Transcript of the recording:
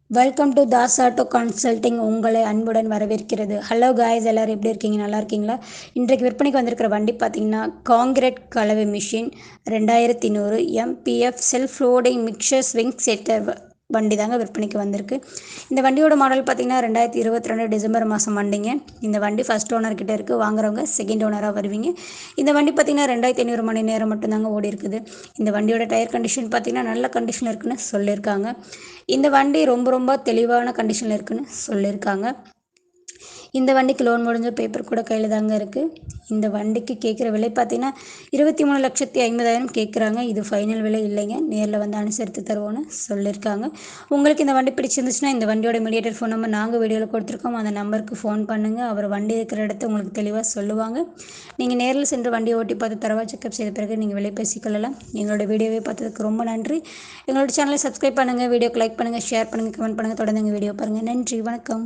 Welcome to Das auto consulting உங்களை அன்புடன் வரவேற்கிறது. ஹலோ காய்ஸ், எல்லோரும் எப்படி இருக்கீங்க? நல்லா இருக்கீங்களா? இன்றைக்கு விற்பனைக்கு வந்திருக்கிற வண்டி பார்த்தீங்கன்னா காங்கிரீட் கலவை machine 2100 MBF self loading mixer swing setter வண்டி தாங்க விற்பனைக்கு வந்திருக்கு. இந்த வண்டியோட மாடல் பார்த்தீங்கன்னா 2022 டிசம்பர் மாதம் வண்டிங்க. இந்த வண்டி ஃபர்ஸ்ட் ஓனர்கிட்ட இருக்குது. வாங்குறவங்க செகண்ட் ஓனராக வருவீங்க. இந்த வண்டி பார்த்தீங்கன்னா 2500 மணி நேரம் மட்டும்தாங்க ஓடி இருக்குது. இந்த வண்டியோட டயர் கண்டிஷன் பார்த்தீங்கன்னா நல்ல கண்டிஷனில் இருக்குன்னு சொல்லியிருக்காங்க. இந்த வண்டி ரொம்ப தெளிவான கண்டிஷனில் இருக்குன்னு சொல்லியிருக்காங்க. இந்த வண்டிக்கு லோன் முடிஞ்ச பேப்பர் கூட கையில் தாங்க இருக்குது. இந்த வண்டிக்கு கேட்குற விலை பார்த்தீங்கன்னா 23,50,000 கேட்குறாங்க. இது ஃபைனல் விலை இல்லைங்க. நேரில் வந்து அனுசரித்து தருவோன்னு சொல்லியிருக்காங்க. உங்களுக்கு இந்த வண்டி பிடிச்சிருந்துச்சுன்னா இந்த வண்டியோட மீடியேட்டர் ஃபோன் நம்பர் நாங்கள் வீடியோவில் கொடுத்துருக்கோம். அந்த நம்பருக்கு ஃபோன் பண்ணுங்கள். அவர் வண்டி இருக்கிற இடத்த உங்களுக்கு தெளிவாக சொல்லுவாங்க. நீங்கள் நேரில் சென்று வண்டியை ஓட்டி பார்த்து தரவா செக்அப் செய்த பிறகு நீங்கள் விலை பேசிக்கொள்ளலாம். எங்களோட வீடியோவை பார்த்ததுக்கு ரொம்ப நன்றி. எங்களோட சேனலை சப்ஸ்கிரைப் பண்ணுங்கள், வீடியோக்கு லைக் பண்ணுங்கள், ஷேர் பண்ணுங்கள், கமெண்ட் பண்ணுங்கள். தொடர்ந்து எங்கள் வீடியோ பாருங்கள். நன்றி, வணக்கம்.